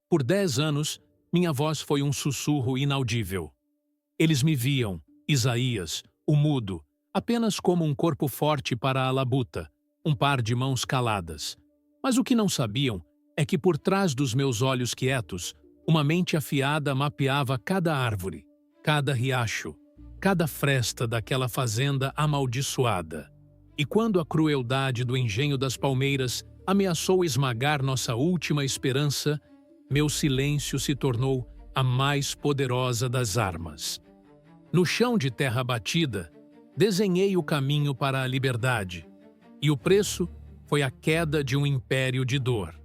Por 10 anos, minha voz foi um sussurro inaudível. Eles me viam, Isaías, o mudo, apenas como um corpo forte para a labuta, um par de mãos caladas. Mas o que não sabiam é que por trás dos meus olhos quietos, uma mente afiada mapeava cada árvore, cada riacho, cada fresta daquela fazenda amaldiçoada. E quando a crueldade do engenho das palmeiras ameaçou esmagar nossa última esperança, meu silêncio se tornou a mais poderosa das armas. No chão de terra batida, desenhei o caminho para a liberdade, e o preço foi a queda de um império de dor.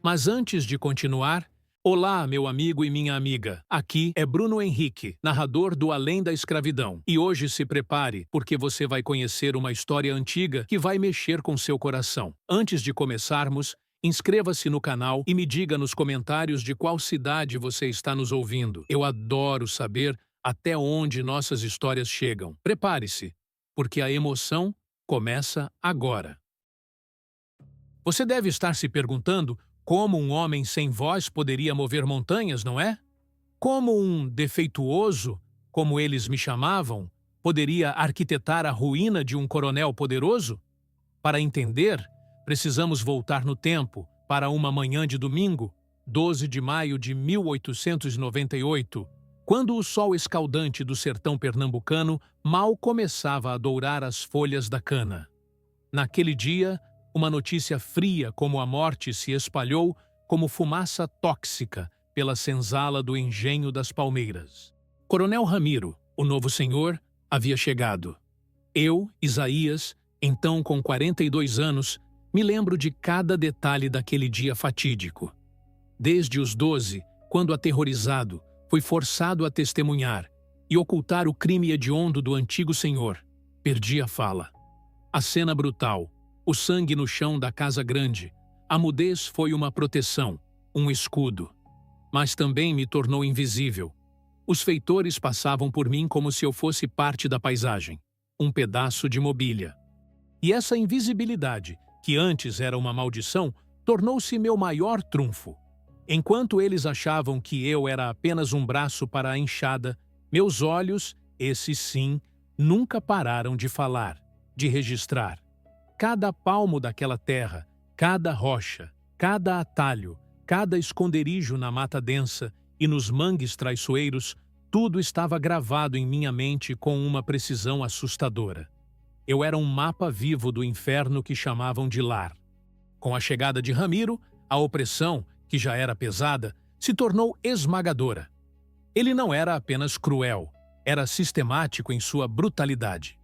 Mas antes de continuar, olá, meu amigo e minha amiga. Aqui é Bruno Henrique, narrador do Além da Escravidão. E hoje se prepare, porque você vai conhecer uma história antiga que vai mexer com seu coração. Antes de começarmos, inscreva-se no canal e me diga nos comentários de qual cidade você está nos ouvindo. Eu adoro saber até onde nossas histórias chegam. Prepare-se, porque a emoção começa agora. Você deve estar se perguntando como um homem sem voz poderia mover montanhas, não é? Como um defeituoso, como eles me chamavam, poderia arquitetar a ruína de um coronel poderoso? Para entender, precisamos voltar no tempo, para uma manhã de domingo, 12 de maio de 1898, quando o sol escaldante do sertão pernambucano mal começava a dourar as folhas da cana. Naquele dia, uma notícia fria como a morte se espalhou como fumaça tóxica pela senzala do engenho das palmeiras. Coronel Ramiro, o novo senhor, havia chegado. Eu, Isaías, então com 42 anos, me lembro de cada detalhe daquele dia fatídico. Desde os 12, quando aterrorizado, fui forçado a testemunhar e ocultar o crime hediondo do antigo senhor, perdi a fala. A cena brutal, o sangue no chão da casa grande, a mudez foi uma proteção, um escudo. Mas também me tornou invisível. Os feitores passavam por mim como se eu fosse parte da paisagem, um pedaço de mobília. E essa invisibilidade, que antes era uma maldição, tornou-se meu maior trunfo. Enquanto eles achavam que eu era apenas um braço para a enxada, meus olhos, esses sim, nunca pararam de falar, de registrar. Cada palmo daquela terra, cada rocha, cada atalho, cada esconderijo na mata densa e nos mangues traiçoeiros, tudo estava gravado em minha mente com uma precisão assustadora. Eu era um mapa vivo do inferno que chamavam de lar. Com a chegada de Ramiro, a opressão, que já era pesada, se tornou esmagadora. Ele não era apenas cruel, era sistemático em sua brutalidade.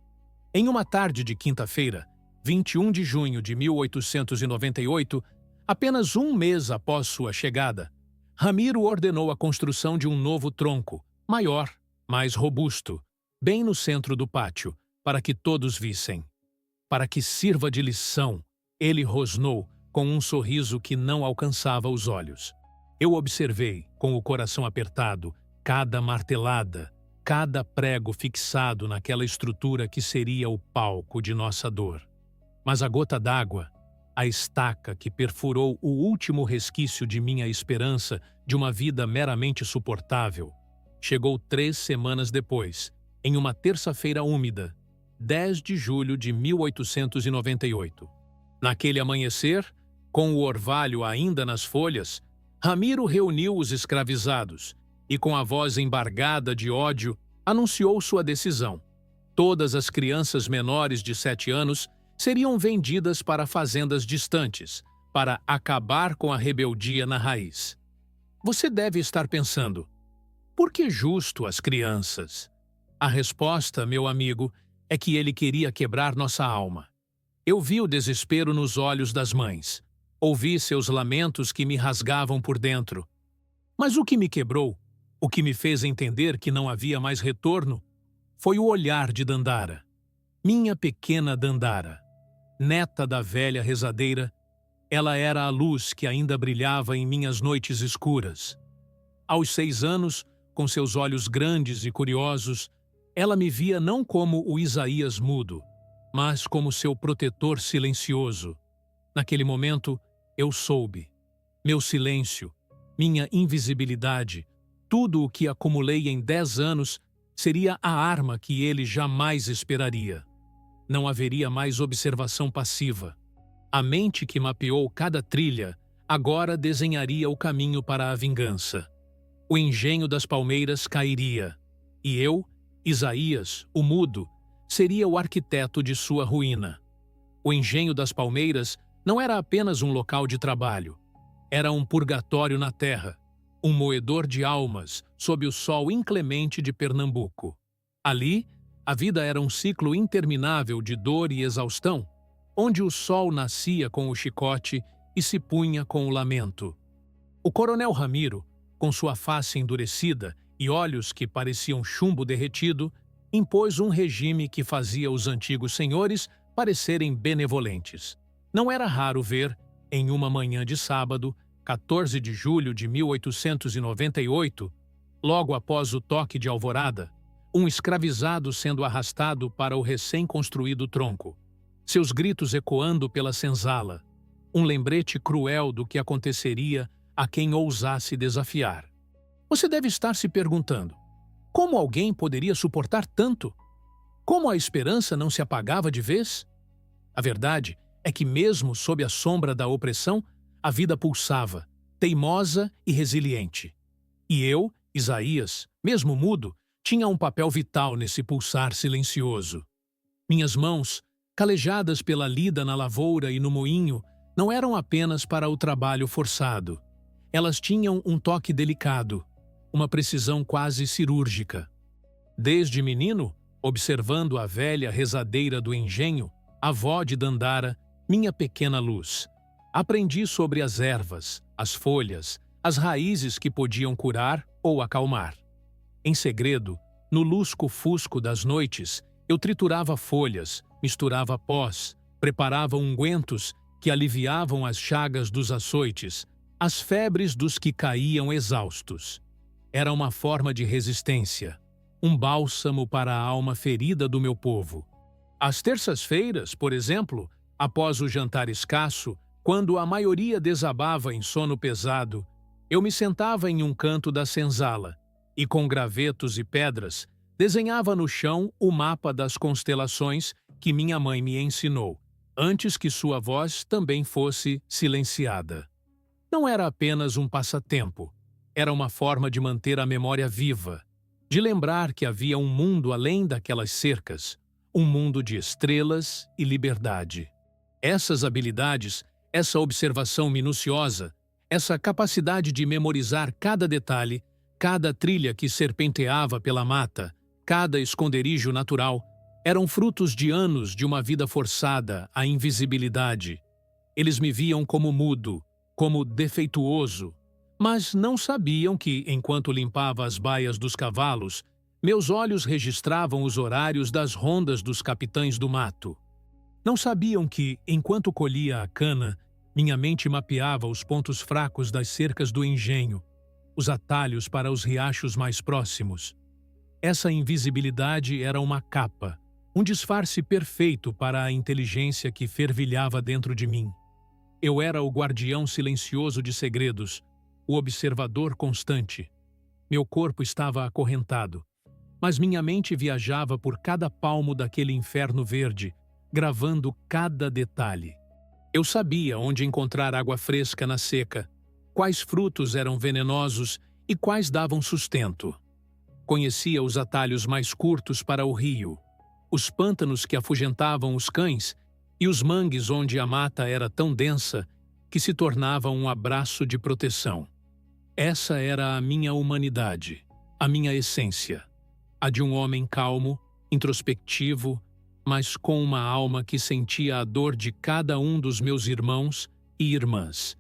Em uma tarde de quinta-feira, 21 de junho de 1898, apenas um mês após sua chegada, Ramiro ordenou a construção de um novo tronco, maior, mais robusto, bem no centro do pátio, para que todos vissem. Para que sirva de lição, ele rosnou com um sorriso que não alcançava os olhos. Eu observei, com o coração apertado, cada martelada, cada prego fixado naquela estrutura que seria o palco de nossa dor. Mas a gota d'água, a estaca que perfurou o último resquício de minha esperança de uma vida meramente suportável, chegou 3 semanas depois, em uma terça-feira úmida, 10 de julho de 1898. Naquele amanhecer, com o orvalho ainda nas folhas, Ramiro reuniu os escravizados e, com a voz embargada de ódio, anunciou sua decisão. Todas as crianças menores de 7 anos seriam vendidas para fazendas distantes, para acabar com a rebeldia na raiz. Você deve estar pensando, por que justo as crianças? A resposta, meu amigo, é que ele queria quebrar nossa alma. Eu vi o desespero nos olhos das mães. Ouvi seus lamentos que me rasgavam por dentro. Mas o que me quebrou, o que me fez entender que não havia mais retorno, foi o olhar de Dandara. Minha pequena Dandara. Neta da velha rezadeira, ela era a luz que ainda brilhava em minhas noites escuras. Aos 6 anos, com seus olhos grandes e curiosos, ela me via não como o Isaías mudo, mas como seu protetor silencioso. Naquele momento, eu soube. Meu silêncio, Minha invisibilidade, tudo o que acumulei em 10 anos, seria a arma que ele jamais esperaria. Não haveria mais observação passiva. A mente que mapeou cada trilha agora desenharia o caminho para a vingança. O engenho das palmeiras cairia, e eu, Isaías, o mudo, seria o arquiteto de sua ruína. O engenho das palmeiras não era apenas um local de trabalho. Era um purgatório na terra, um moedor de almas sob o sol inclemente de Pernambuco. Ali, a vida era um ciclo interminável de dor e exaustão, onde o sol nascia com o chicote e se punha com o lamento. O coronel Ramiro, com sua face endurecida e olhos que pareciam chumbo derretido, impôs um regime que fazia os antigos senhores parecerem benevolentes. Não era raro ver, em uma manhã de sábado, 14 de julho de 1898, logo após o toque de alvorada, um escravizado sendo arrastado para o recém-construído tronco, seus gritos ecoando pela senzala, um lembrete cruel do que aconteceria a quem ousasse desafiar. Você deve estar se perguntando, como alguém poderia suportar tanto? Como a esperança não se apagava de vez? A verdade é que mesmo sob a sombra da opressão, a vida pulsava, teimosa e resiliente. E eu, Isaías, mesmo mudo, tinha um papel vital nesse pulsar silencioso. Minhas mãos, calejadas pela lida na lavoura e no moinho, não eram apenas para o trabalho forçado. Elas tinham um toque delicado, uma precisão quase cirúrgica. Desde menino, observando a velha rezadeira do engenho, a avó de Dandara, minha pequena luz, aprendi sobre as ervas, as folhas, as raízes que podiam curar ou acalmar. Em segredo, no lusco-fusco das noites, eu triturava folhas, misturava pós, preparava ungüentos que aliviavam as chagas dos açoites, as febres dos que caíam exaustos. Era uma forma de resistência, um bálsamo para a alma ferida do meu povo. Às terças-feiras, por exemplo, após o jantar escasso, quando a maioria desabava em sono pesado, eu me sentava em um canto da senzala e, com gravetos e pedras, desenhava no chão o mapa das constelações que minha mãe me ensinou, antes que sua voz também fosse silenciada. Não era apenas um passatempo, era uma forma de manter a memória viva, de lembrar que havia um mundo além daquelas cercas, um mundo de estrelas e liberdade. Essas habilidades, essa observação minuciosa, essa capacidade de memorizar cada detalhe, cada trilha que serpenteava pela mata, cada esconderijo natural, eram frutos de anos de uma vida forçada à invisibilidade. Eles me viam como mudo, como defeituoso, mas não sabiam que, enquanto limpava as baias dos cavalos, meus olhos registravam os horários das rondas dos capitães do mato. Não sabiam que, enquanto colhia a cana, minha mente mapeava os pontos fracos das cercas do engenho, os atalhos para os riachos mais próximos. Essa invisibilidade era uma capa, um disfarce perfeito para a inteligência que fervilhava dentro de mim. Eu era o guardião silencioso de segredos, o observador constante. Meu corpo estava acorrentado, mas minha mente viajava por cada palmo daquele inferno verde, gravando cada detalhe. Eu sabia onde encontrar água fresca na seca, quais frutos eram venenosos e quais davam sustento. Conhecia os atalhos mais curtos para o rio, os pântanos que afugentavam os cães e os mangues onde a mata era tão densa que se tornava um abraço de proteção. Essa era a minha humanidade, a minha essência, a de um homem calmo, introspectivo, mas com uma alma que sentia a dor de cada um dos meus irmãos e irmãs.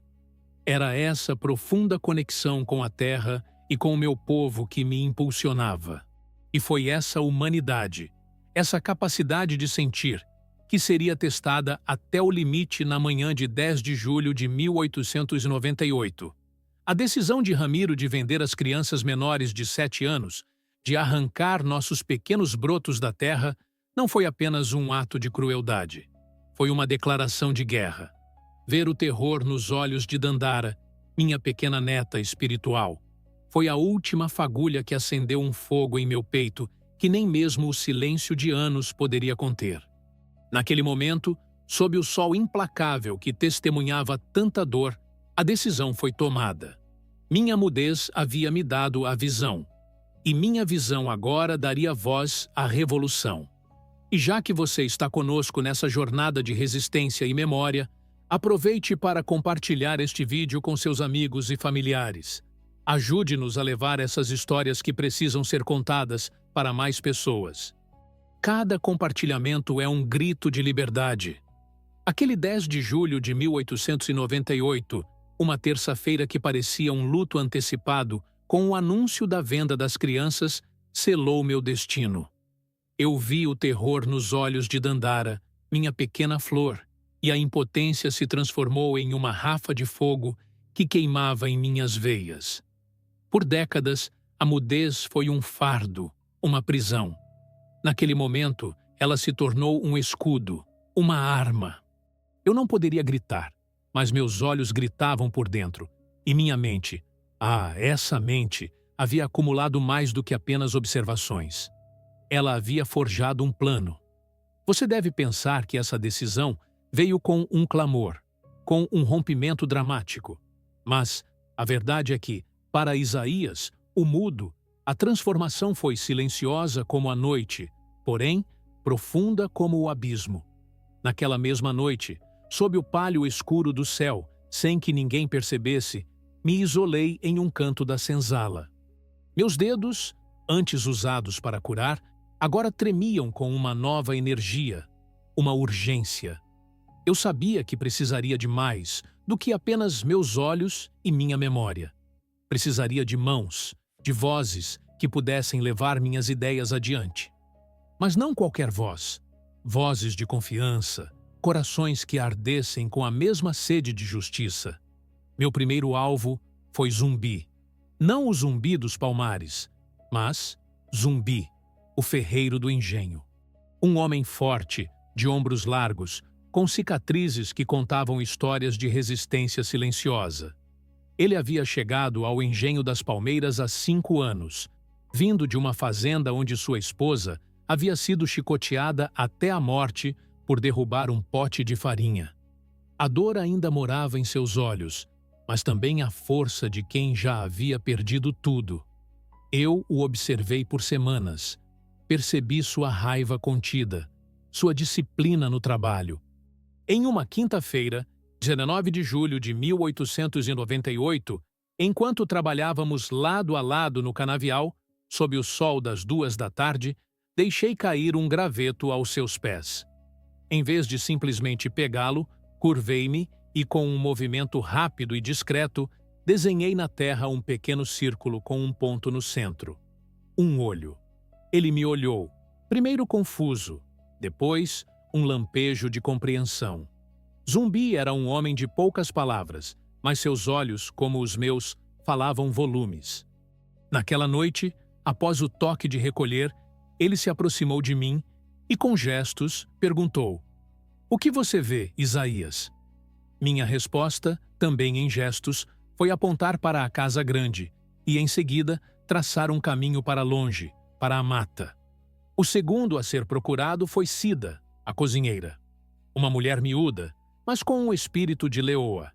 Era essa profunda conexão com a terra e com o meu povo que me impulsionava. E foi essa humanidade, essa capacidade de sentir, que seria testada até o limite na manhã de 10 de julho de 1898. A decisão de Ramiro de vender as crianças menores de 7 anos, de arrancar nossos pequenos brotos da terra, não foi apenas um ato de crueldade. Foi uma declaração de guerra. Ver o terror nos olhos de Dandara, minha pequena neta espiritual. Foi a última fagulha que acendeu um fogo em meu peito que nem mesmo o silêncio de anos poderia conter. Naquele momento, sob o sol implacável que testemunhava tanta dor, a decisão foi tomada. Minha mudez havia me dado a visão, e minha visão agora daria voz à revolução. E já que você está conosco nessa jornada de resistência e memória, aproveite para compartilhar este vídeo com seus amigos e familiares. Ajude-nos a levar essas histórias que precisam ser contadas para mais pessoas. Cada compartilhamento é um grito de liberdade. Aquele 10 de julho de 1898, uma terça-feira que parecia um luto antecipado, com o anúncio da venda das crianças, selou meu destino. Eu vi o terror nos olhos de Dandara, minha pequena flor, e a impotência se transformou em uma ráfaga de fogo que queimava em minhas veias. Por décadas, a mudez foi um fardo, uma prisão. Naquele momento, ela se tornou um escudo, uma arma. Eu não poderia gritar, mas meus olhos gritavam por dentro, e minha mente, essa mente, havia acumulado mais do que apenas observações. Ela havia forjado um plano. Você deve pensar que essa decisão veio com um clamor, com um rompimento dramático. Mas a verdade é que, para Isaías, o mudo, a transformação foi silenciosa como a noite, porém profunda como o abismo. Naquela mesma noite, sob o pálio escuro do céu, sem que ninguém percebesse, me isolei em um canto da senzala. Meus dedos, antes usados para curar, agora tremiam com uma nova energia, uma urgência. Eu sabia que precisaria de mais do que apenas meus olhos e minha memória. Precisaria de mãos, de vozes que pudessem levar minhas ideias adiante. Mas não qualquer voz. Vozes de confiança, corações que ardessem com a mesma sede de justiça. Meu primeiro alvo foi Zumbi. Não o Zumbi dos Palmares, mas Zumbi, o ferreiro do engenho. Um homem forte, de ombros largos, com cicatrizes que contavam histórias de resistência silenciosa. Ele havia chegado ao engenho das Palmeiras há 5 anos, vindo de uma fazenda onde sua esposa havia sido chicoteada até a morte por derrubar um pote de farinha. A dor ainda morava em seus olhos, mas também a força de quem já havia perdido tudo. Eu o observei por semanas. Percebi sua raiva contida, sua disciplina no trabalho. Em uma quinta-feira, 19 de julho de 1898, enquanto trabalhávamos lado a lado no canavial, sob o sol das 2 da tarde, deixei cair um graveto aos seus pés. Em vez de simplesmente pegá-lo, curvei-me e, com um movimento rápido e discreto, desenhei na terra um pequeno círculo com um ponto no centro. Um olho. Ele me olhou, primeiro confuso, depois um lampejo de compreensão. Zumbi era um homem de poucas palavras, mas seus olhos, como os meus, falavam volumes. Naquela noite, após o toque de recolher, ele se aproximou de mim e, com gestos, perguntou: "O que você vê, Isaías?" Minha resposta, também em gestos, foi apontar para a casa grande e, em seguida, traçar um caminho para longe, para a mata. O segundo a ser procurado foi Cida, a cozinheira. Uma mulher miúda, mas com um espírito de leoa.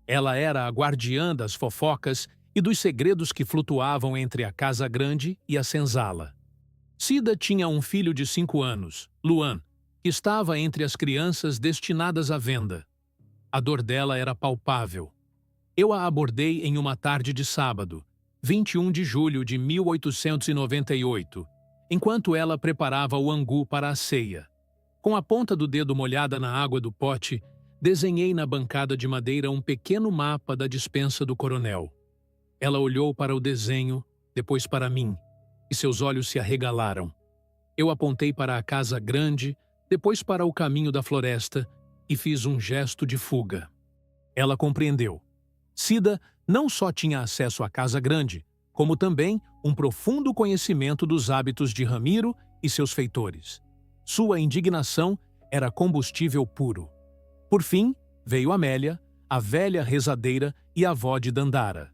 Ela era a guardiã das fofocas e dos segredos que flutuavam entre a casa grande e a senzala. Cida tinha um filho de 5 anos, Luan, que estava entre as crianças destinadas à venda. A dor dela era palpável. Eu a abordei em uma tarde de sábado, 21 de julho de 1898, enquanto ela preparava o angu para a ceia. Com a ponta do dedo molhada na água do pote, desenhei na bancada de madeira um pequeno mapa da despensa do coronel. Ela olhou para o desenho, depois para mim, e seus olhos se arregalaram. Eu apontei para a casa grande, depois para o caminho da floresta, e fiz um gesto de fuga. Ela compreendeu. Cida não só tinha acesso à casa grande, como também um profundo conhecimento dos hábitos de Ramiro e seus feitores. Sua indignação era combustível puro. Por fim, veio Amélia, a velha rezadeira e avó de Dandara.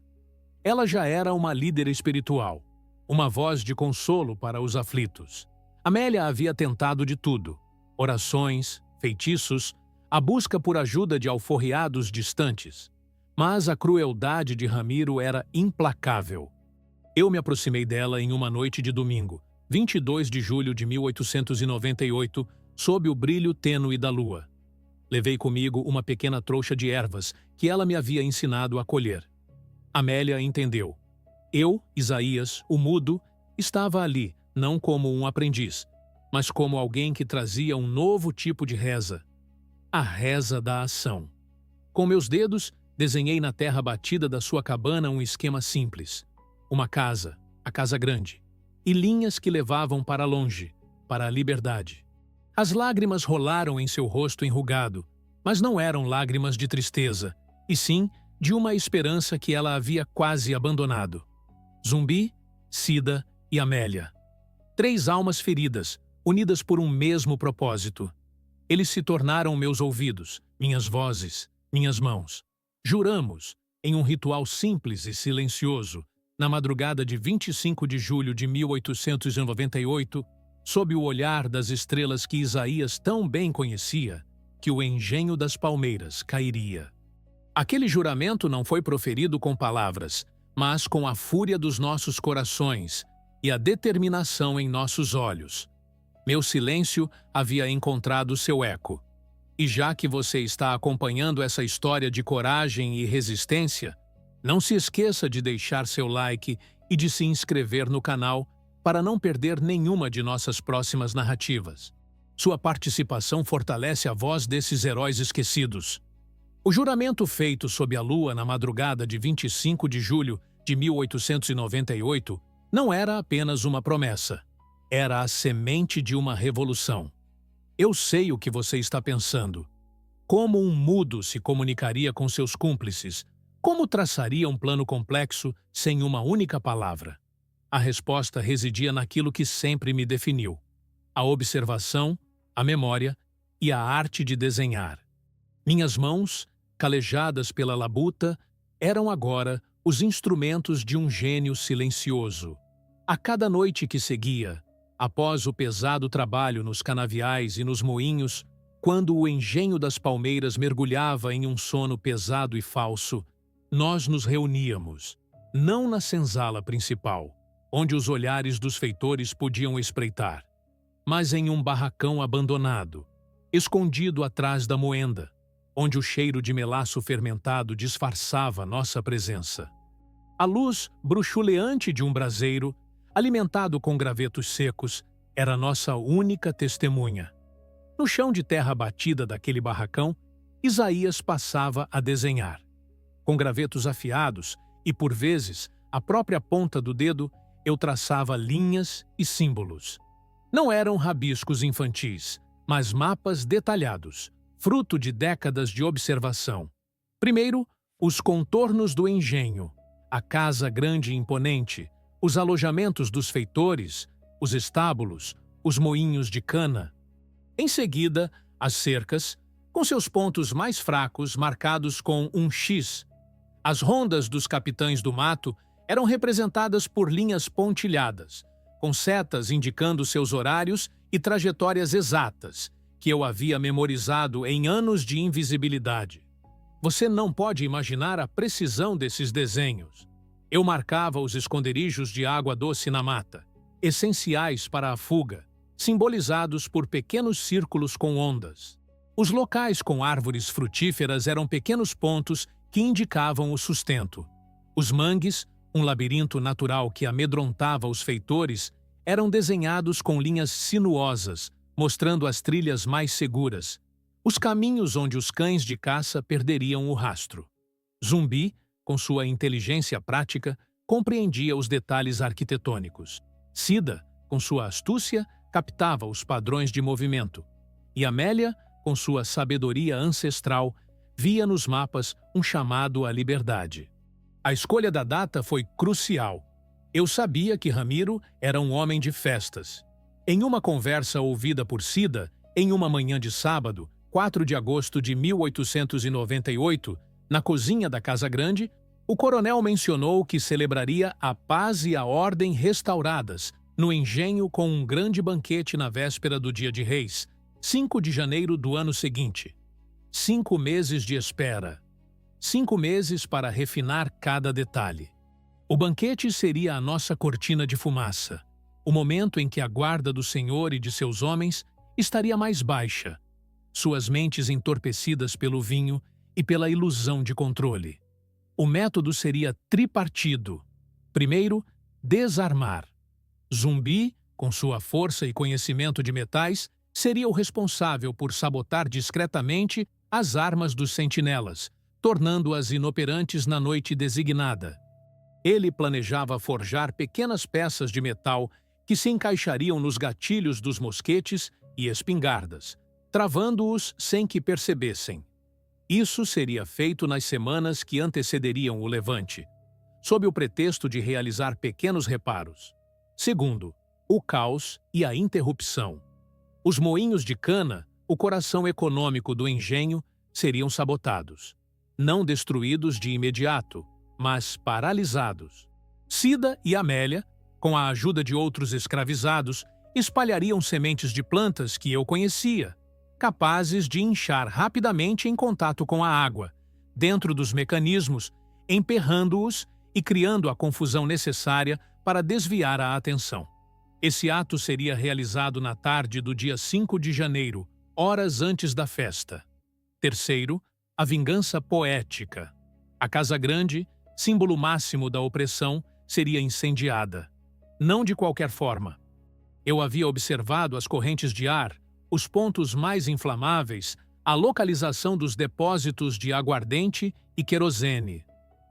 Ela já era uma líder espiritual, uma voz de consolo para os aflitos. Amélia havia tentado de tudo: orações, feitiços, a busca por ajuda de alforriados distantes. Mas a crueldade de Ramiro era implacável. Eu me aproximei dela em uma noite de domingo, 22 de julho de 1898, sob o brilho tênue da lua. Levei comigo uma pequena trouxa de ervas que ela me havia ensinado a colher. Amélia entendeu. Eu, Isaías, o mudo, estava ali, não como um aprendiz, mas como alguém que trazia um novo tipo de reza. A reza da ação. Com meus dedos, desenhei na terra batida da sua cabana um esquema simples. Uma casa, a casa grande, e linhas que levavam para longe, para a liberdade. As lágrimas rolaram em seu rosto enrugado, mas não eram lágrimas de tristeza, e sim de uma esperança que ela havia quase abandonado. Zumbi, Cida e Amélia. 3 almas feridas, unidas por um mesmo propósito. Eles se tornaram meus ouvidos, minhas vozes, minhas mãos. Juramos, em um ritual simples e silencioso, na madrugada de 25 de julho de 1898, sob o olhar das estrelas que Isaías tão bem conhecia, que o engenho das palmeiras cairia. Aquele juramento não foi proferido com palavras, mas com a fúria dos nossos corações e a determinação em nossos olhos. Meu silêncio havia encontrado seu eco. E já que você está acompanhando essa história de coragem e resistência, não se esqueça de deixar seu like e de se inscrever no canal para não perder nenhuma de nossas próximas narrativas. Sua participação fortalece a voz desses heróis esquecidos. O juramento feito sob a lua na madrugada de 25 de julho de 1898 não era apenas uma promessa. Era a semente de uma revolução. Eu sei o que você está pensando. Como um mudo se comunicaria com seus cúmplices? Como traçaria um plano complexo sem uma única palavra? A resposta residia naquilo que sempre me definiu: a observação, a memória e a arte de desenhar. Minhas mãos, calejadas pela labuta, eram agora os instrumentos de um gênio silencioso. A cada noite que seguia, após o pesado trabalho nos canaviais e nos moinhos, quando o engenho das palmeiras mergulhava em um sono pesado e falso, nós nos reuníamos, não na senzala principal, onde os olhares dos feitores podiam espreitar, mas em um barracão abandonado, escondido atrás da moenda, onde o cheiro de melaço fermentado disfarçava nossa presença. A luz bruxuleante de um braseiro, alimentado com gravetos secos, era nossa única testemunha. No chão de terra batida daquele barracão, Isaías passava a desenhar. Com gravetos afiados e, por vezes, a própria ponta do dedo, eu traçava linhas e símbolos. Não eram rabiscos infantis, mas mapas detalhados, fruto de décadas de observação. Primeiro, os contornos do engenho, a casa grande e imponente, os alojamentos dos feitores, os estábulos, os moinhos de cana. Em seguida, as cercas, com seus pontos mais fracos marcados com um X. As rondas dos capitães do mato eram representadas por linhas pontilhadas, com setas indicando seus horários e trajetórias exatas, que eu havia memorizado em anos de invisibilidade. Você não pode imaginar a precisão desses desenhos. Eu marcava os esconderijos de água doce na mata, essenciais para a fuga, simbolizados por pequenos círculos com ondas. Os locais com árvores frutíferas eram pequenos pontos que indicavam o sustento. Os mangues, um labirinto natural que amedrontava os feitores, eram desenhados com linhas sinuosas, mostrando as trilhas mais seguras, os caminhos onde os cães de caça perderiam o rastro. Zumbi, com sua inteligência prática, compreendia os detalhes arquitetônicos. Cida, com sua astúcia, captava os padrões de movimento. E Amélia, com sua sabedoria ancestral, via nos mapas um chamado à liberdade. A escolha da data foi crucial. Eu sabia que Ramiro era um homem de festas. Em uma conversa ouvida por Cida, em uma manhã de sábado, 4 de agosto de 1898, Na cozinha da Casa Grande, o coronel mencionou que celebraria a paz e a ordem restauradas no engenho com um grande banquete na véspera do Dia de Reis, 5 de janeiro do ano seguinte. 5 meses de espera. 5 meses para refinar cada detalhe. O banquete seria a nossa cortina de fumaça, o momento em que a guarda do Senhor e de seus homens estaria mais baixa, suas mentes entorpecidas pelo vinho e pela ilusão de controle. O método seria tripartido. Primeiro, desarmar. Zumbi, com sua força e conhecimento de metais, seria o responsável por sabotar discretamente as armas dos sentinelas, tornando-as inoperantes na noite designada. Ele planejava forjar pequenas peças de metal que se encaixariam nos gatilhos dos mosquetes e espingardas, travando-os sem que percebessem. Isso seria feito nas semanas que antecederiam o levante, sob o pretexto de realizar pequenos reparos. Segundo, o caos e a interrupção. Os moinhos de cana, o coração econômico do engenho, seriam sabotados. Não destruídos de imediato, mas paralisados. Cida e Amélia, com a ajuda de outros escravizados, espalhariam sementes de plantas que eu conhecia, capazes de inchar rapidamente em contato com a água, dentro dos mecanismos, emperrando-os e criando a confusão necessária para desviar a atenção. Esse ato seria realizado na tarde do dia 5 de janeiro, horas antes da festa. Terceiro, a vingança poética. A Casa Grande, símbolo máximo da opressão, seria incendiada. Não de qualquer forma. Eu havia observado as correntes de ar, os pontos mais inflamáveis, a localização dos depósitos de aguardente e querosene.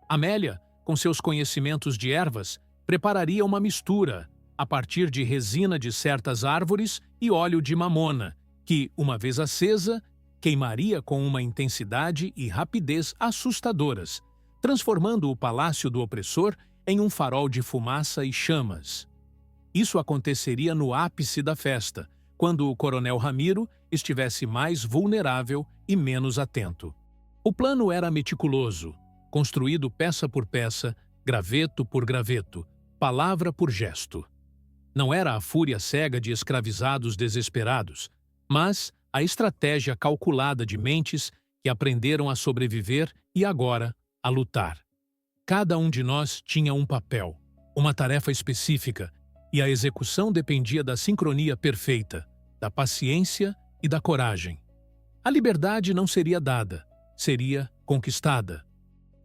Amélia, com seus conhecimentos de ervas, prepararia uma mistura, a partir de resina de certas árvores e óleo de mamona, que, uma vez acesa, queimaria com uma intensidade e rapidez assustadoras, transformando o palácio do opressor em um farol de fumaça e chamas. Isso aconteceria no ápice da festa, quando o coronel Ramiro estivesse mais vulnerável e menos atento. O plano era meticuloso, construído peça por peça, graveto por graveto, palavra por gesto. Não era a fúria cega de escravizados desesperados, mas a estratégia calculada de mentes que aprenderam a sobreviver e agora a lutar. Cada um de nós tinha um papel, uma tarefa específica, e a execução dependia da sincronia perfeita, da paciência e da coragem. A liberdade não seria dada, seria conquistada.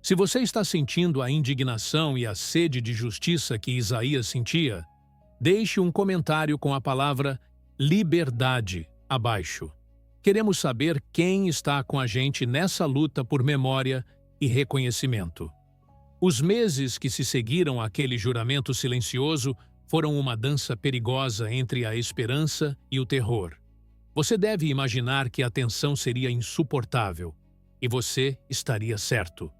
Se você está sentindo a indignação e a sede de justiça que Isaías sentia, deixe um comentário com a palavra liberdade abaixo. Queremos saber quem está com a gente nessa luta por memória e reconhecimento. Os meses que se seguiram àquele juramento silencioso foram uma dança perigosa entre a esperança e o terror. Você deve imaginar que a tensão seria insuportável, e você estaria certo.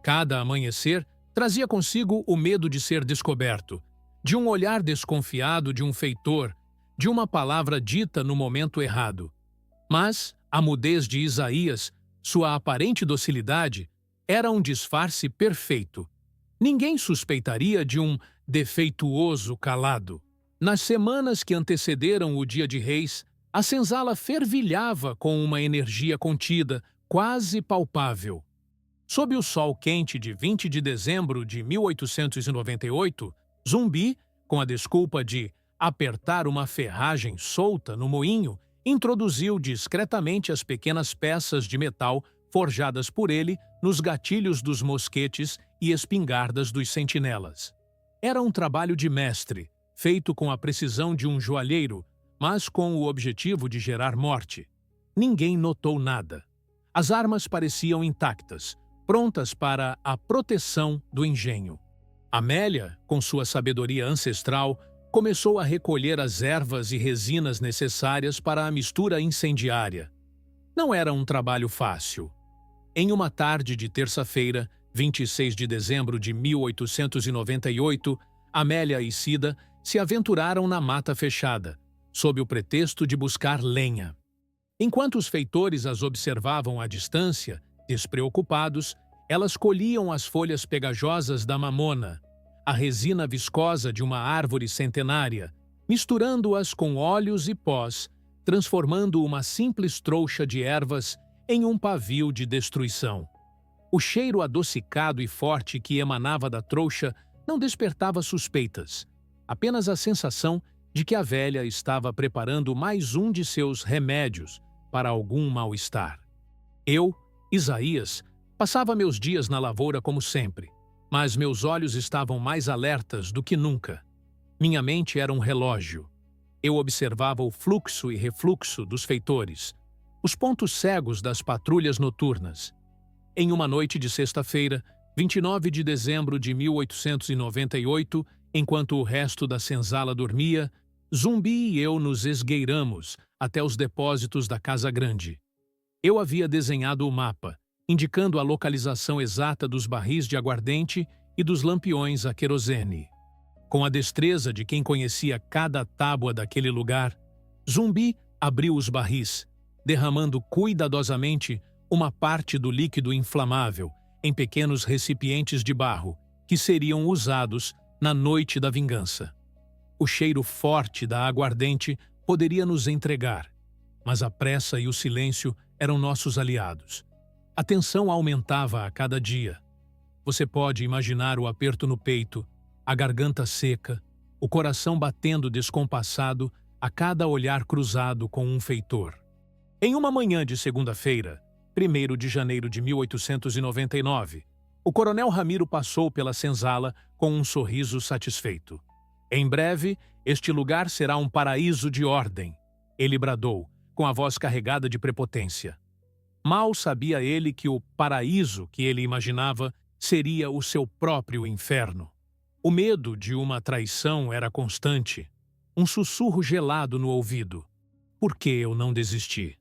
Cada amanhecer trazia consigo o medo de ser descoberto, de um olhar desconfiado de um feitor, de uma palavra dita no momento errado. Mas a mudez de Isaías, sua aparente docilidade, era um disfarce perfeito. Ninguém suspeitaria de um defeituoso calado. Nas semanas que antecederam o Dia de Reis, a senzala fervilhava com uma energia contida, quase palpável. Sob o sol quente de 20 de dezembro de 1898, Zumbi, com a desculpa de apertar uma ferragem solta no moinho, introduziu discretamente as pequenas peças de metal forjadas por ele nos gatilhos dos mosquetes e espingardas dos sentinelas. Era um trabalho de mestre, feito com a precisão de um joalheiro, mas com o objetivo de gerar morte. Ninguém notou nada. As armas pareciam intactas, prontas para a proteção do engenho. Amélia, com sua sabedoria ancestral, começou a recolher as ervas e resinas necessárias para a mistura incendiária. Não era um trabalho fácil. Em uma tarde de terça-feira, 26 de dezembro de 1898, Amélia e Cida se aventuraram na mata fechada, sob o pretexto de buscar lenha. Enquanto os feitores as observavam à distância, despreocupados, Elas colhiam as folhas pegajosas da mamona, a resina viscosa de uma árvore centenária, misturando-as com óleos e pós, transformando uma simples trouxa de ervas em um pavio de destruição. O cheiro adocicado e forte que emanava da trouxa não despertava suspeitas, apenas a sensação de que a velha estava preparando mais um de seus remédios para algum mal-estar. Eu, Isaías, passava meus dias na lavoura como sempre, mas meus olhos estavam mais alertas do que nunca. Minha mente era um relógio. Eu observava o fluxo e refluxo dos feitores, os pontos cegos das patrulhas noturnas. Em uma noite de sexta-feira, 29 de dezembro de 1898, enquanto o resto da senzala dormia, Zumbi e eu nos esgueiramos até os depósitos da Casa Grande. Eu havia desenhado o mapa, indicando a localização exata dos barris de aguardente e dos lampiões a querosene. Com a destreza de quem conhecia cada tábua daquele lugar, Zumbi abriu os barris, derramando cuidadosamente uma parte do líquido inflamável em pequenos recipientes de barro que seriam usados na noite da vingança. O cheiro forte da aguardente poderia nos entregar, mas a pressa e o silêncio eram nossos aliados. A tensão aumentava a cada dia. Você pode imaginar o aperto no peito, a garganta seca, o coração batendo descompassado a cada olhar cruzado com um feitor. Em uma manhã de segunda-feira, 1º de janeiro de 1899, o coronel Ramiro passou pela senzala com um sorriso satisfeito. Em breve, este lugar será um paraíso de ordem, ele bradou, com a voz carregada de prepotência. Mal sabia ele que o paraíso que ele imaginava seria o seu próprio inferno. O medo de uma traição era constante, um sussurro gelado no ouvido. Por que eu não desisti?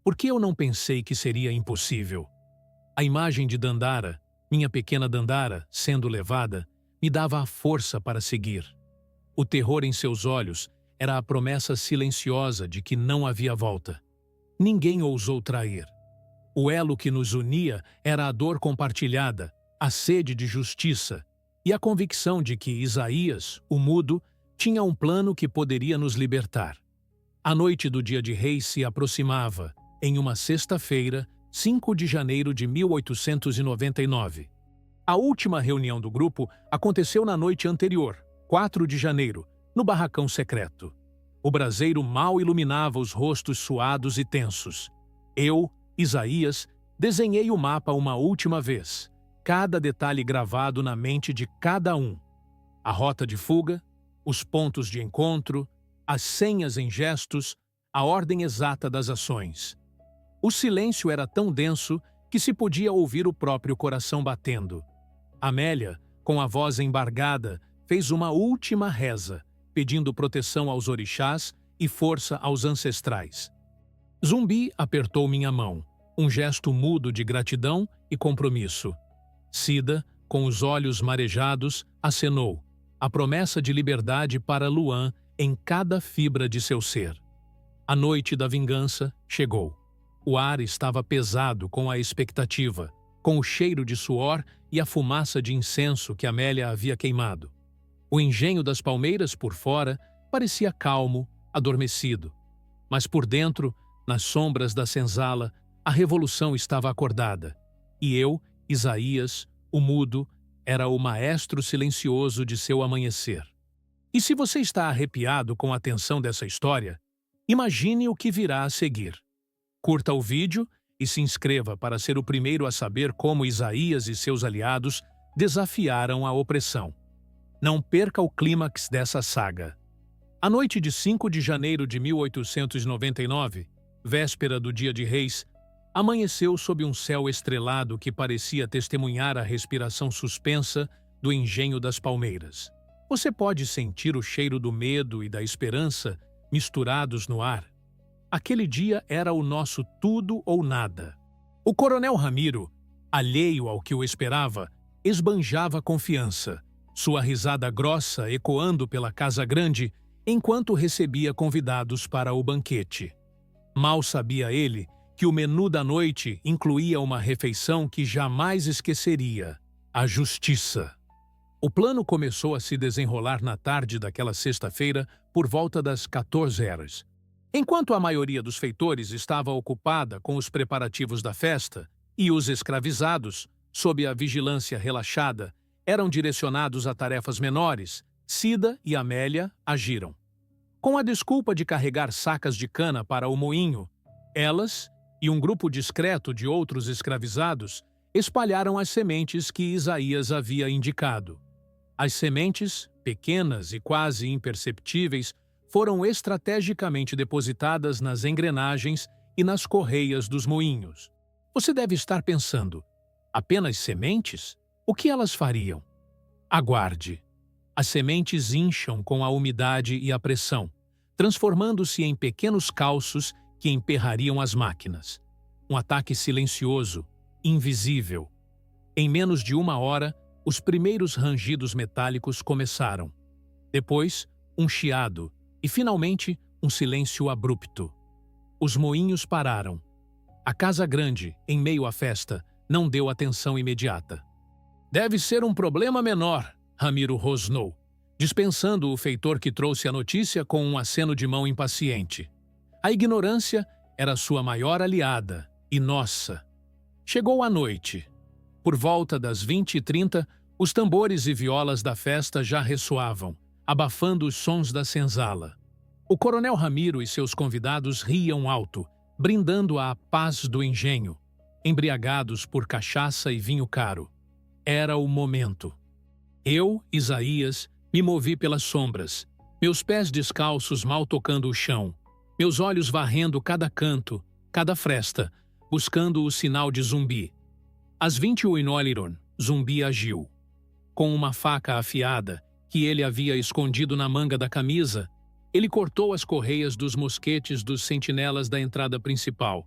Por que eu não pensei que seria impossível? A imagem de Dandara, minha pequena Dandara, sendo levada, me dava a força para seguir. O terror em seus olhos era a promessa silenciosa de que não havia volta. Ninguém ousou trair. O elo que nos unia era a dor compartilhada, a sede de justiça e a convicção de que Isaías, o mudo, tinha um plano que poderia nos libertar. A noite do Dia de Reis se aproximava, em uma sexta-feira, 5 de janeiro de 1899. A última reunião do grupo aconteceu na noite anterior, 4 de janeiro, no barracão secreto. O braseiro mal iluminava os rostos suados e tensos. Eu, Isaías, desenhei o mapa uma última vez, cada detalhe gravado na mente de cada um. A rota de fuga, os pontos de encontro, as senhas em gestos, a ordem exata das ações. O silêncio era tão denso que se podia ouvir o próprio coração batendo. Amélia, com a voz embargada, fez uma última reza, pedindo proteção aos orixás e força aos ancestrais. Zumbi apertou minha mão, um gesto mudo de gratidão e compromisso. Cida, com os olhos marejados, acenou, a promessa de liberdade para Luan em cada fibra de seu ser. A noite da vingança chegou. O ar estava pesado com a expectativa, com o cheiro de suor e a fumaça de incenso que Amélia havia queimado. O engenho das palmeiras por fora parecia calmo, adormecido. Mas por dentro, nas sombras da senzala, a revolução estava acordada. E eu, Isaías, o mudo, era o maestro silencioso de seu amanhecer. E se você está arrepiado com a tensão dessa história, imagine o que virá a seguir. Curta o vídeo e se inscreva para ser o primeiro a saber como Isaías e seus aliados desafiaram a opressão. Não perca o clímax dessa saga. A noite de 5 de janeiro de 1899, véspera do Dia de Reis, amanheceu sob um céu estrelado que parecia testemunhar a respiração suspensa do engenho das palmeiras. Você pode sentir o cheiro do medo e da esperança misturados no ar. Aquele dia era o nosso tudo ou nada. O coronel Ramiro, alheio ao que o esperava, esbanjava confiança, sua risada grossa ecoando pela Casa Grande enquanto recebia convidados para o banquete. Mal sabia ele que o menu da noite incluía uma refeição que jamais esqueceria: a justiça. O plano começou a se desenrolar na tarde daquela sexta-feira por volta das 14 horas. Enquanto a maioria dos feitores estava ocupada com os preparativos da festa e os escravizados, sob a vigilância relaxada, eram direcionados a tarefas menores, Cida e Amélia agiram. Com a desculpa de carregar sacas de cana para o moinho, elas e um grupo discreto de outros escravizados espalharam as sementes que Isaías havia indicado. As sementes, pequenas e quase imperceptíveis, foram estrategicamente depositadas nas engrenagens e nas correias dos moinhos. Você deve estar pensando: apenas sementes? O que elas fariam? Aguarde. As sementes incham com a umidade e a pressão, transformando-se em pequenos calços que emperrariam as máquinas. Um ataque silencioso, invisível. Em menos de 1 hora, os primeiros rangidos metálicos começaram. Depois, um chiado e, finalmente, um silêncio abrupto. Os moinhos pararam. A casa grande, em meio à festa, não deu atenção imediata. Deve ser um problema menor, Ramiro rosnou, dispensando o feitor que trouxe a notícia com um aceno de mão impaciente. A ignorância era sua maior aliada, e nossa. Chegou a noite. Por volta das 20h30, os tambores e violas da festa já ressoavam, abafando os sons da senzala. O coronel Ramiro e seus convidados riam alto, brindando à paz do engenho, embriagados por cachaça e vinho caro. Era o momento. Eu, Isaías, me movi pelas sombras, meus pés descalços mal tocando o chão, meus olhos varrendo cada canto, cada fresta, buscando o sinal de Zumbi. Às 21h, Zumbi agiu. Com uma faca afiada, que ele havia escondido na manga da camisa, ele cortou as correias dos mosquetes dos sentinelas da entrada principal,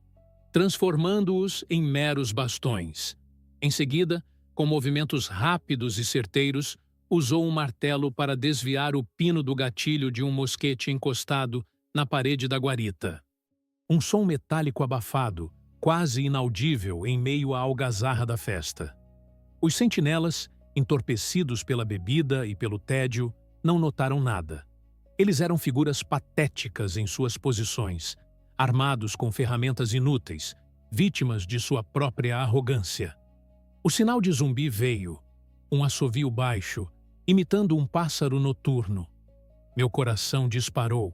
transformando-os em meros bastões. Em seguida, com movimentos rápidos e certeiros, usou um martelo para desviar o pino do gatilho de um mosquete encostado na parede da guarita. Um som metálico abafado, quase inaudível em meio à algazarra da festa. Os sentinelas, entorpecidos pela bebida e pelo tédio, não notaram nada. Eles eram figuras patéticas em suas posições, armados com ferramentas inúteis, vítimas de sua própria arrogância. O sinal de Zumbi veio, um assovio baixo, imitando um pássaro noturno. Meu coração disparou.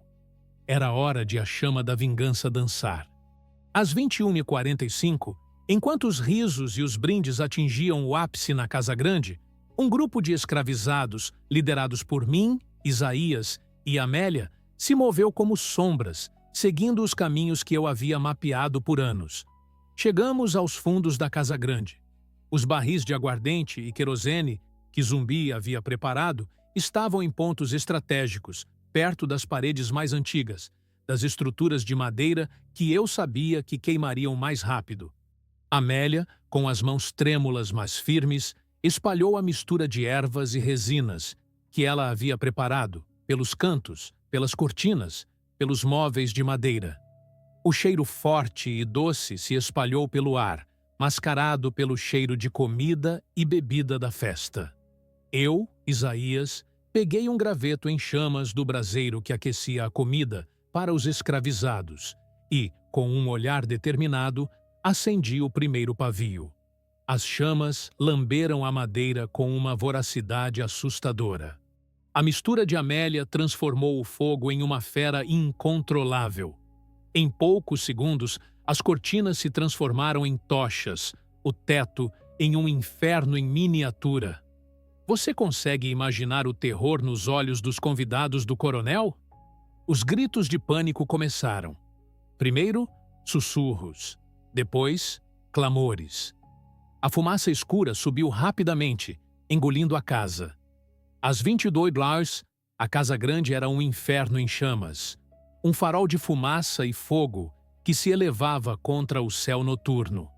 Era hora de a chama da vingança dançar. Às 21h45, enquanto os risos e os brindes atingiam o ápice na Casa Grande, um grupo de escravizados, liderados por mim, Isaías e Amélia, se moveu como sombras, seguindo os caminhos que eu havia mapeado por anos. Chegamos aos fundos da Casa Grande. Os barris de aguardente e querosene que Zumbi havia preparado estavam em pontos estratégicos, perto das paredes mais antigas, das estruturas de madeira que eu sabia que queimariam mais rápido. Amélia, com as mãos trêmulas mas firmes, espalhou a mistura de ervas e resinas que ela havia preparado, pelos cantos, pelas cortinas, pelos móveis de madeira. O cheiro forte e doce se espalhou pelo ar, mascarado pelo cheiro de comida e bebida da festa. Eu, Isaías, peguei um graveto em chamas do braseiro que aquecia a comida para os escravizados e, com um olhar determinado, acendi o primeiro pavio. As chamas lamberam a madeira com uma voracidade assustadora. A mistura de Amélia transformou o fogo em uma fera incontrolável. Em poucos segundos, as cortinas se transformaram em tochas, o teto em um inferno em miniatura. Você consegue imaginar o terror nos olhos dos convidados do coronel? Os gritos de pânico começaram. Primeiro, sussurros. Depois, clamores. A fumaça escura subiu rapidamente, engolindo a casa. Às 22h, a Casa Grande era um inferno em chamas. Um farol de fumaça e fogo que se elevava contra o céu noturno.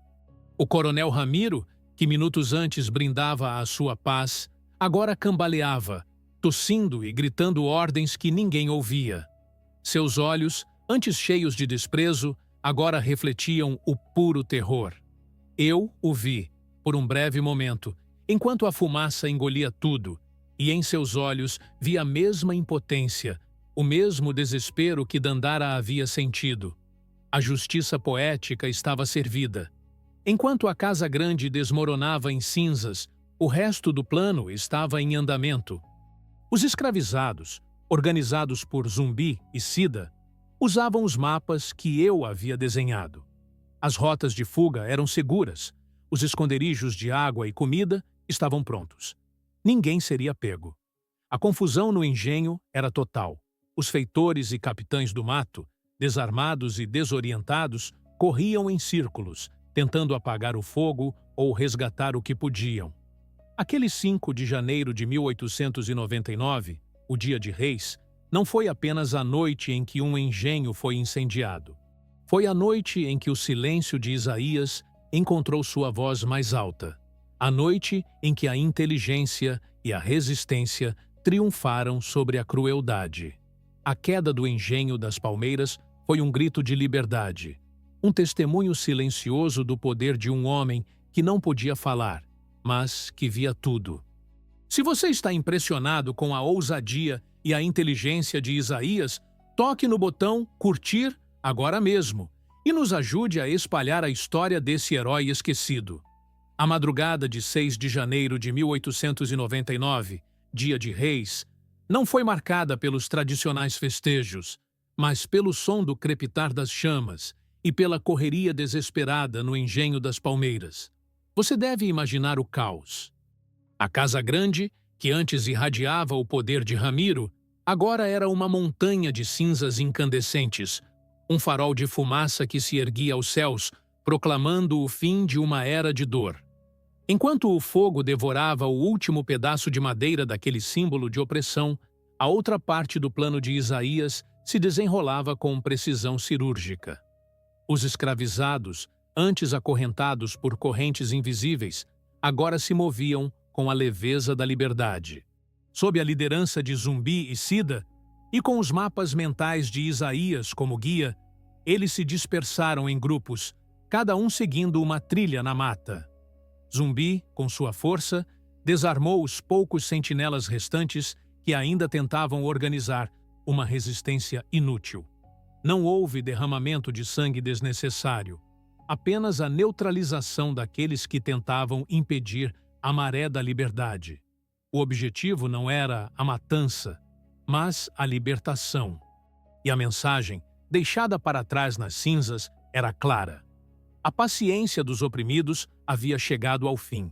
O coronel Ramiro, que minutos antes brindava a sua paz, agora cambaleava, tossindo e gritando ordens que ninguém ouvia. Seus olhos, antes cheios de desprezo, agora refletiam o puro terror. Eu o vi, por um breve momento, enquanto a fumaça engolia tudo, e em seus olhos vi a mesma impotência, o mesmo desespero que Dandara havia sentido. A justiça poética estava servida. Enquanto a casa grande desmoronava em cinzas, o resto do plano estava em andamento. Os escravizados, organizados por Zumbi e Sida, usavam os mapas que eu havia desenhado. As rotas de fuga eram seguras, os esconderijos de água e comida estavam prontos. Ninguém seria pego. A confusão no engenho era total. Os feitores e capitães do mato, desarmados e desorientados, corriam em círculos, tentando apagar o fogo ou resgatar o que podiam. Aquele 5 de janeiro de 1899, o Dia de Reis, não foi apenas a noite em que um engenho foi incendiado. Foi a noite em que o silêncio de Isaías encontrou sua voz mais alta. A noite em que a inteligência e a resistência triunfaram sobre a crueldade. A queda do engenho das Palmeiras foi um grito de liberdade, um testemunho silencioso do poder de um homem que não podia falar, mas que via tudo. Se você está impressionado com a ousadia e a inteligência de Isaías, toque no botão curtir agora mesmo e nos ajude a espalhar a história desse herói esquecido. A madrugada de 6 de janeiro de 1899, Dia de Reis, não foi marcada pelos tradicionais festejos, mas pelo som do crepitar das chamas e pela correria desesperada no engenho das Palmeiras. Você deve imaginar o caos. A casa grande, que antes irradiava o poder de Ramiro, agora era uma montanha de cinzas incandescentes, um farol de fumaça que se erguia aos céus, proclamando o fim de uma era de dor. Enquanto o fogo devorava o último pedaço de madeira daquele símbolo de opressão, a outra parte do plano de Isaías se desenrolava com precisão cirúrgica. Os escravizados, antes acorrentados por correntes invisíveis, agora se moviam com a leveza da liberdade. Sob a liderança de Zumbi e Sida, e com os mapas mentais de Isaías como guia, eles se dispersaram em grupos, cada um seguindo uma trilha na mata. Zumbi, com sua força, desarmou os poucos sentinelas restantes que ainda tentavam organizar uma resistência inútil. Não houve derramamento de sangue desnecessário, apenas a neutralização daqueles que tentavam impedir a maré da liberdade. O objetivo não era a matança, mas a libertação. E a mensagem, deixada para trás nas cinzas, era clara. A paciência dos oprimidos havia chegado ao fim.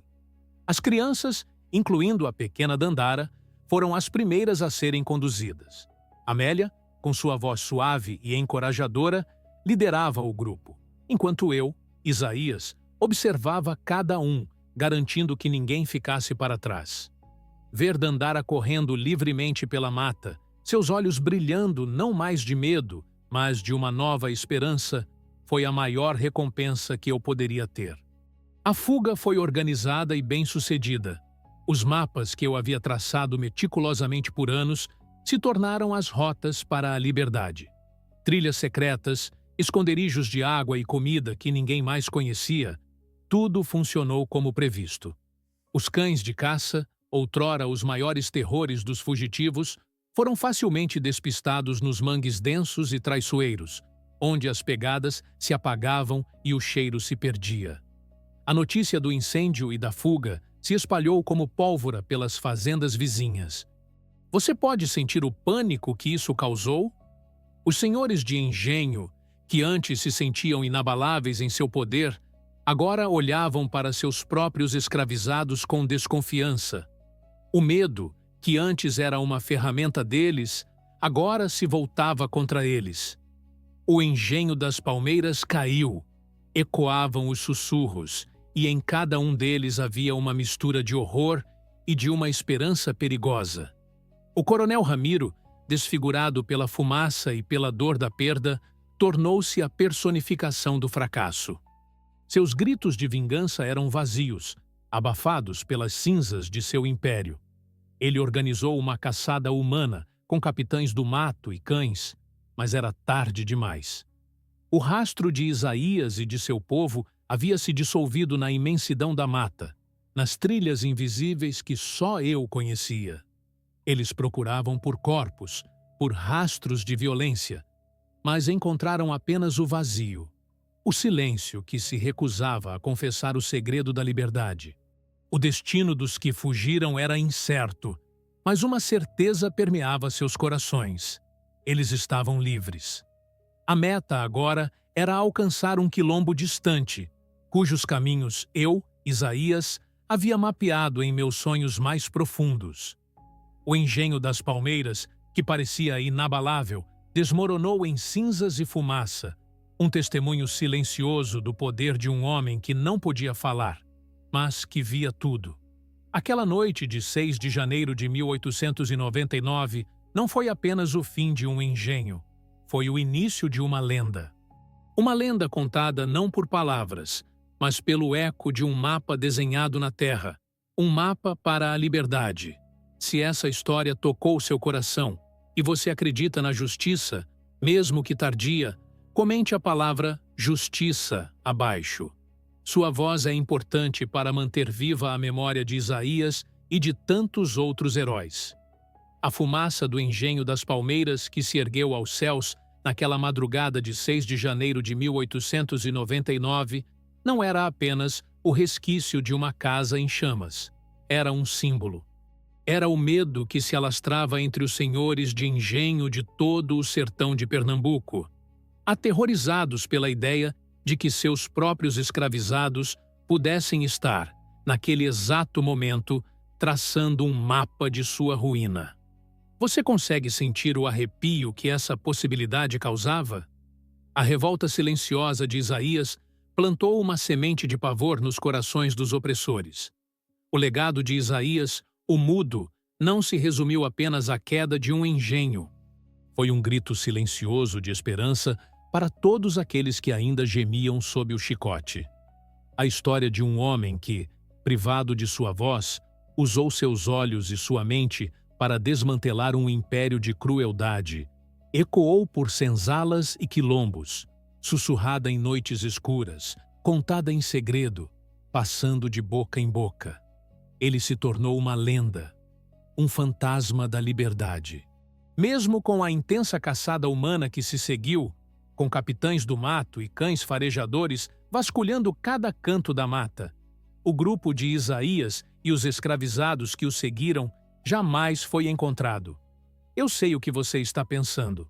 As crianças, incluindo a pequena Dandara, foram as primeiras a serem conduzidas. Amélia, com sua voz suave e encorajadora, liderava o grupo, enquanto eu, Isaías, observava cada um, garantindo que ninguém ficasse para trás. Ver Dandara correndo livremente pela mata, seus olhos brilhando não mais de medo, mas de uma nova esperança, foi a maior recompensa que eu poderia ter. A fuga foi organizada e bem-sucedida. Os mapas que eu havia traçado meticulosamente por anos se tornaram as rotas para a liberdade. Trilhas secretas, esconderijos de água e comida que ninguém mais conhecia, tudo funcionou como previsto. Os cães de caça, outrora os maiores terrores dos fugitivos, foram facilmente despistados nos mangues densos e traiçoeiros, onde as pegadas se apagavam e o cheiro se perdia. A notícia do incêndio e da fuga se espalhou como pólvora pelas fazendas vizinhas. Você pode sentir o pânico que isso causou? Os senhores de engenho, que antes se sentiam inabaláveis em seu poder, agora olhavam para seus próprios escravizados com desconfiança. O medo, que antes era uma ferramenta deles, agora se voltava contra eles. O engenho das Palmeiras caiu, ecoavam os sussurros, e em cada um deles havia uma mistura de horror e de uma esperança perigosa. O coronel Ramiro, desfigurado pela fumaça e pela dor da perda, tornou-se a personificação do fracasso. Seus gritos de vingança eram vazios, abafados pelas cinzas de seu império. Ele organizou uma caçada humana com capitães do mato e cães, mas era tarde demais. O rastro de Isaías e de seu povo havia se dissolvido na imensidão da mata, nas trilhas invisíveis que só eu conhecia. Eles procuravam por corpos, por rastros de violência, mas encontraram apenas o vazio, o silêncio que se recusava a confessar o segredo da liberdade. O destino dos que fugiram era incerto, mas uma certeza permeava seus corações. Eles estavam livres. A meta agora era alcançar um quilombo distante, cujos caminhos eu, Isaías, havia mapeado em meus sonhos mais profundos. O engenho das palmeiras, que parecia inabalável, desmoronou em cinzas e fumaça, um testemunho silencioso do poder de um homem que não podia falar, mas que via tudo. Aquela noite de 6 de janeiro de 1899 não foi apenas o fim de um engenho, foi o início de uma lenda. Uma lenda contada não por palavras, mas pelo eco de um mapa desenhado na terra, um mapa para a liberdade. Se essa história tocou seu coração e você acredita na justiça, mesmo que tardia, comente a palavra justiça abaixo. Sua voz é importante para manter viva a memória de Isaías e de tantos outros heróis. A fumaça do engenho das palmeiras que se ergueu aos céus naquela madrugada de 6 de janeiro de 1899 não era apenas o resquício de uma casa em chamas. Era um símbolo. Era o medo que se alastrava entre os senhores de engenho de todo o sertão de Pernambuco, aterrorizados pela ideia de que seus próprios escravizados pudessem estar, naquele exato momento, traçando um mapa de sua ruína. Você consegue sentir o arrepio que essa possibilidade causava? A revolta silenciosa de Isaías plantou uma semente de pavor nos corações dos opressores. O legado de Isaías, o mudo, não se resumiu apenas à queda de um engenho. Foi um grito silencioso de esperança para todos aqueles que ainda gemiam sob o chicote. A história de um homem que, privado de sua voz, usou seus olhos e sua mente para desmantelar um império de crueldade, ecoou por senzalas e quilombos, sussurrada em noites escuras, contada em segredo, passando de boca em boca. Ele se tornou uma lenda, um fantasma da liberdade. Mesmo com a intensa caçada humana que se seguiu, com capitães do mato e cães farejadores vasculhando cada canto da mata, o grupo de Isaías e os escravizados que o seguiram jamais foi encontrado. Eu sei o que você está pensando.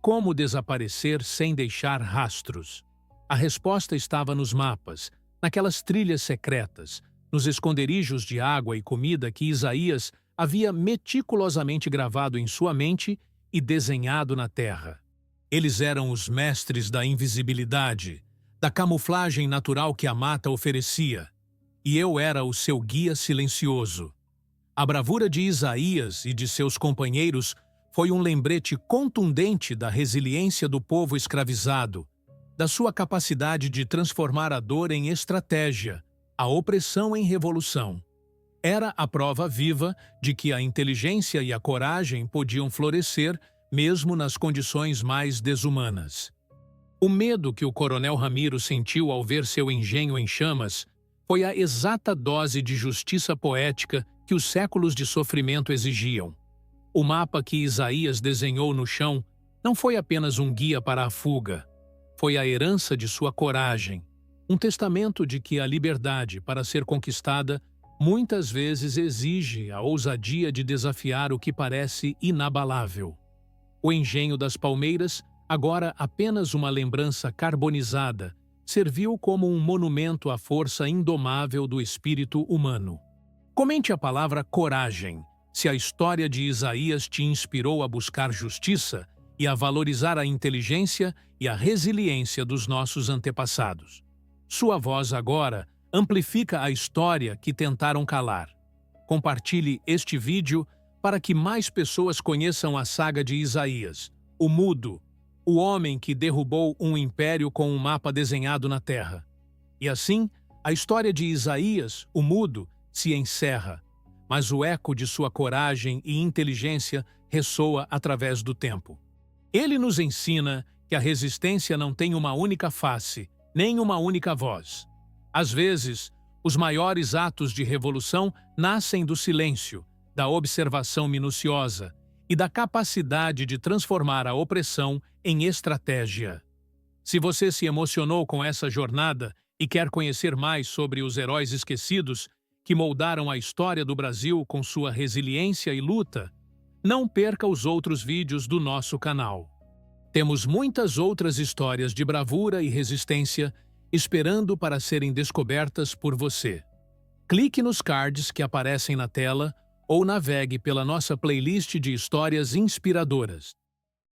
Como desaparecer sem deixar rastros? A resposta estava nos mapas, naquelas trilhas secretas, nos esconderijos de água e comida que Isaías havia meticulosamente gravado em sua mente e desenhado na terra. Eles eram os mestres da invisibilidade, da camuflagem natural que a mata oferecia, e eu era o seu guia silencioso. A bravura de Isaías e de seus companheiros foi um lembrete contundente da resiliência do povo escravizado, da sua capacidade de transformar a dor em estratégia, a opressão em revolução. Era a prova viva de que a inteligência e a coragem podiam florescer mesmo nas condições mais desumanas. O medo que o coronel Ramiro sentiu ao ver seu engenho em chamas foi a exata dose de justiça poética que os séculos de sofrimento exigiam. O mapa que Isaías desenhou no chão não foi apenas um guia para a fuga, foi a herança de sua coragem, um testamento de que a liberdade, para ser conquistada, muitas vezes exige a ousadia de desafiar o que parece inabalável. O engenho das palmeiras, agora apenas uma lembrança carbonizada, serviu como um monumento à força indomável do espírito humano. Comente a palavra coragem, se a história de Isaías te inspirou a buscar justiça e a valorizar a inteligência e a resiliência dos nossos antepassados. Sua voz agora amplifica a história que tentaram calar. Compartilhe este vídeo para que mais pessoas conheçam a saga de Isaías, o mudo, o homem que derrubou um império com um mapa desenhado na terra. E assim, a história de Isaías, o mudo, se encerra, mas o eco de sua coragem e inteligência ressoa através do tempo. Ele nos ensina que a resistência não tem uma única face, nem uma única voz. Às vezes, os maiores atos de revolução nascem do silêncio, da observação minuciosa e da capacidade de transformar a opressão em estratégia. Se você se emocionou com essa jornada e quer conhecer mais sobre os heróis esquecidos que moldaram a história do Brasil com sua resiliência e luta, não perca os outros vídeos do nosso canal. Temos muitas outras histórias de bravura e resistência esperando para serem descobertas por você. Clique nos cards que aparecem na tela ou navegue pela nossa playlist de histórias inspiradoras.